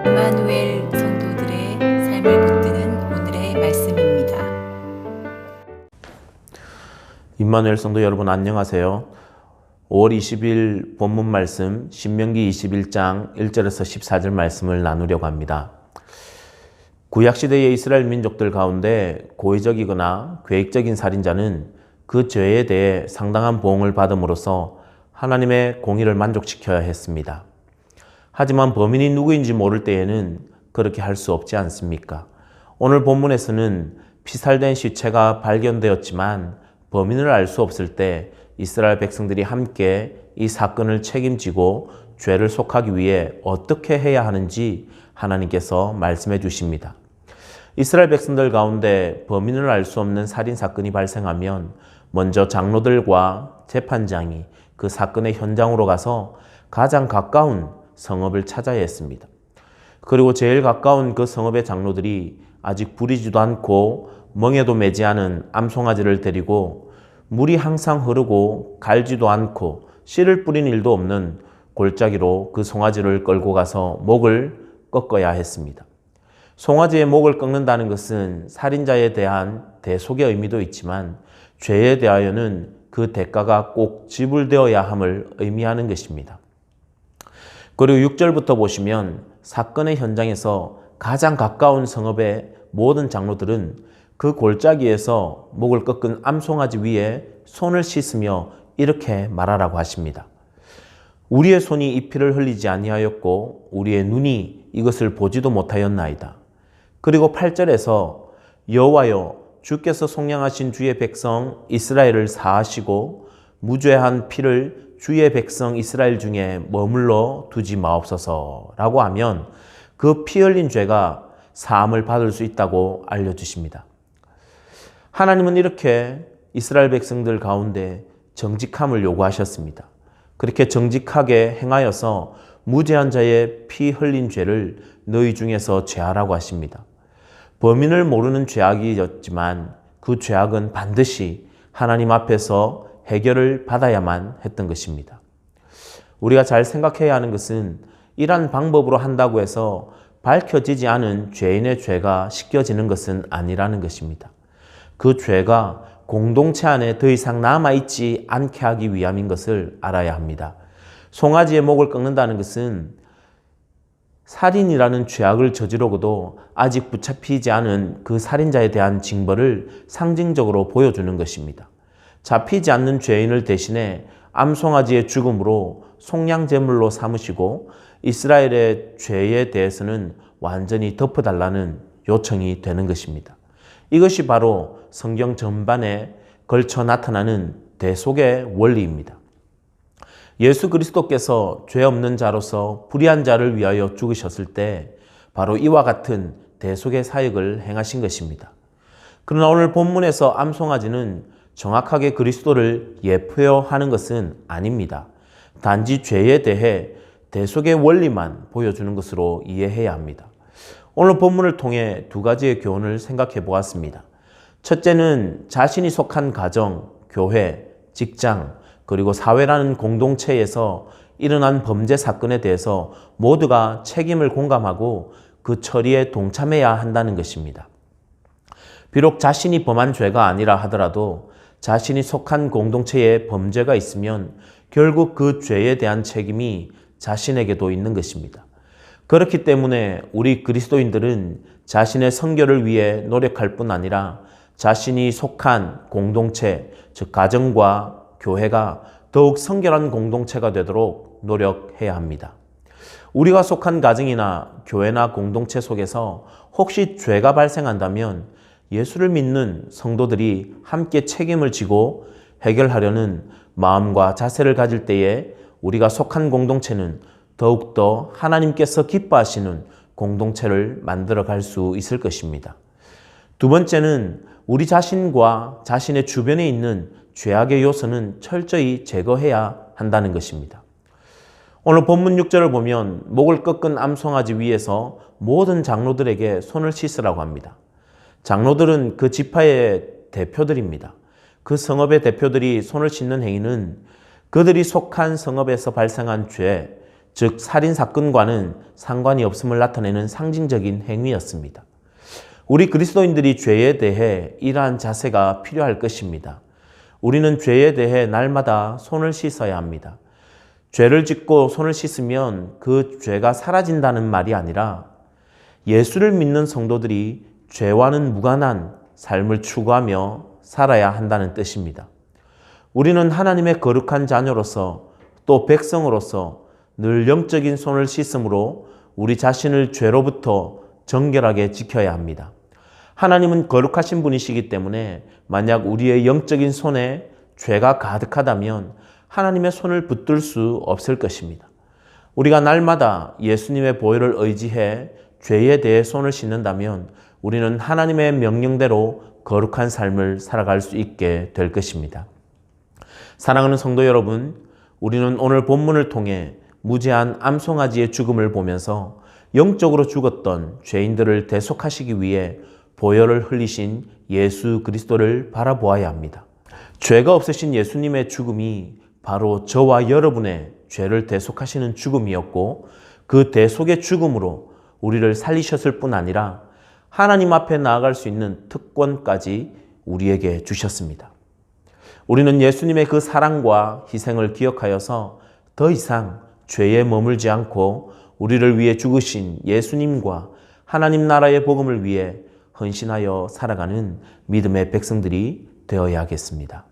임마누엘 성도들의 삶을 붙드는 오늘의 말씀입니다. 임마누엘 성도 여러분 안녕하세요. 5월 20일 본문 말씀 신명기 21장 1절에서 14절 말씀을 나누려고 합니다. 구약시대의 이스라엘 민족들 가운데 고의적이거나 계획적인 살인자는 그 죄에 대해 상당한 보응을 받음으로써 하나님의 공의를 만족시켜야 했습니다. 하지만 범인이 누구인지 모를 때에는 그렇게 할 수 없지 않습니까? 오늘 본문에서는 피살된 시체가 발견되었지만 범인을 알 수 없을 때 이스라엘 백성들이 함께 이 사건을 책임지고 죄를 속하기 위해 어떻게 해야 하는지 하나님께서 말씀해 주십니다. 이스라엘 백성들 가운데 범인을 알 수 없는 살인 사건이 발생하면 먼저 장로들과 재판장이 그 사건의 현장으로 가서 가장 가까운 성읍을 찾아야 했습니다. 그리고 제일 가까운 그 성읍의 장로들이 아직 부리지도 않고 멍에도 매지 않은 암송아지를 데리고 물이 항상 흐르고 갈지도 않고 씨를 뿌린 일도 없는 골짜기로 그 송아지를 끌고 가서 목을 꺾어야 했습니다. 송아지의 목을 꺾는다는 것은 살인자에 대한 대속의 의미도 있지만 죄에 대하여는 그 대가가 꼭 지불되어야 함을 의미하는 것입니다. 그리고 6절부터 보시면 사건의 현장에서 가장 가까운 성읍의 모든 장로들은 그 골짜기에서 목을 꺾은 암송아지 위에 손을 씻으며 이렇게 말하라고 하십니다. 우리의 손이 이 피를 흘리지 아니하였고 우리의 눈이 이것을 보지도 못하였나이다. 그리고 8절에서 여호와여 주께서 속량하신 주의 백성 이스라엘을 사하시고 무죄한 피를 주의 백성 이스라엘 중에 머물러 두지 마옵소서라고 하면 그 피 흘린 죄가 사함을 받을 수 있다고 알려주십니다. 하나님은 이렇게 이스라엘 백성들 가운데 정직함을 요구하셨습니다. 그렇게 정직하게 행하여서 무죄한 자의 피 흘린 죄를 너희 중에서 제하라고 하십니다. 범인을 모르는 죄악이었지만 그 죄악은 반드시 하나님 앞에서 해결을 받아야만 했던 것입니다. 우리가 잘 생각해야 하는 것은 이러한 방법으로 한다고 해서 밝혀지지 않은 죄인의 죄가 씻겨지는 것은 아니라는 것입니다. 그 죄가 공동체 안에 더 이상 남아있지 않게 하기 위함인 것을 알아야 합니다. 송아지의 목을 꺾는다는 것은 살인이라는 죄악을 저지르고도 아직 붙잡히지 않은 그 살인자에 대한 징벌을 상징적으로 보여주는 것입니다. 잡히지 않는 죄인을 대신해 암송아지의 죽음으로 속량제물로 삼으시고 이스라엘의 죄에 대해서는 완전히 덮어달라는 요청이 되는 것입니다. 이것이 바로 성경 전반에 걸쳐 나타나는 대속의 원리입니다. 예수 그리스도께서 죄 없는 자로서 불의한 자를 위하여 죽으셨을 때 바로 이와 같은 대속의 사역을 행하신 것입니다. 그러나 오늘 본문에서 암송아지는 정확하게 그리스도를 예표하는 것은 아닙니다. 단지 죄에 대해 대속의 원리만 보여주는 것으로 이해해야 합니다. 오늘 본문을 통해 두 가지의 교훈을 생각해 보았습니다. 첫째는 자신이 속한 가정, 교회, 직장, 그리고 사회라는 공동체에서 일어난 범죄 사건에 대해서 모두가 책임을 공감하고 그 처리에 동참해야 한다는 것입니다. 비록 자신이 범한 죄가 아니라 하더라도 자신이 속한 공동체에 범죄가 있으면 결국 그 죄에 대한 책임이 자신에게도 있는 것입니다. 그렇기 때문에 우리 그리스도인들은 자신의 선교를 위해 노력할 뿐 아니라 자신이 속한 공동체, 즉 가정과 교회가 더욱 성결한 공동체가 되도록 노력해야 합니다. 우리가 속한 가정이나 교회나 공동체 속에서 혹시 죄가 발생한다면 예수를 믿는 성도들이 함께 책임을 지고 해결하려는 마음과 자세를 가질 때에 우리가 속한 공동체는 더욱더 하나님께서 기뻐하시는 공동체를 만들어 갈 수 있을 것입니다. 두 번째는 우리 자신과 자신의 주변에 있는 죄악의 요소는 철저히 제거해야 한다는 것입니다. 오늘 본문 6절을 보면 목을 꺾은 암송아지 위에서 모든 장로들에게 손을 씻으라고 합니다. 장로들은 그 지파의 대표들입니다. 그 성읍의 대표들이 손을 씻는 행위는 그들이 속한 성읍에서 발생한 죄, 즉 살인 사건과는 상관이 없음을 나타내는 상징적인 행위였습니다. 우리 그리스도인들이 죄에 대해 이러한 자세가 필요할 것입니다. 우리는 죄에 대해 날마다 손을 씻어야 합니다. 죄를 짓고 손을 씻으면 그 죄가 사라진다는 말이 아니라 예수를 믿는 성도들이 죄와는 무관한 삶을 추구하며 살아야 한다는 뜻입니다. 우리는 하나님의 거룩한 자녀로서 또 백성으로서 늘 영적인 손을 씻음으로 우리 자신을 죄로부터 정결하게 지켜야 합니다. 하나님은 거룩하신 분이시기 때문에 만약 우리의 영적인 손에 죄가 가득하다면 하나님의 손을 붙들 수 없을 것입니다. 우리가 날마다 예수님의 보혈을 의지해 죄에 대해 손을 씻는다면 우리는 하나님의 명령대로 거룩한 삶을 살아갈 수 있게 될 것입니다. 사랑하는 성도 여러분, 우리는 오늘 본문을 통해 무죄한 암송아지의 죽음을 보면서 영적으로 죽었던 죄인들을 대속하시기 위해 보혈을 흘리신 예수 그리스도를 바라보아야 합니다. 죄가 없으신 예수님의 죽음이 바로 저와 여러분의 죄를 대속하시는 죽음이었고 그 대속의 죽음으로 우리를 살리셨을 뿐 아니라 하나님 앞에 나아갈 수 있는 특권까지 우리에게 주셨습니다. 우리는 예수님의 그 사랑과 희생을 기억하여서 더 이상 죄에 머물지 않고 우리를 위해 죽으신 예수님과 하나님 나라의 복음을 위해 헌신하여 살아가는 믿음의 백성들이 되어야 하겠습니다.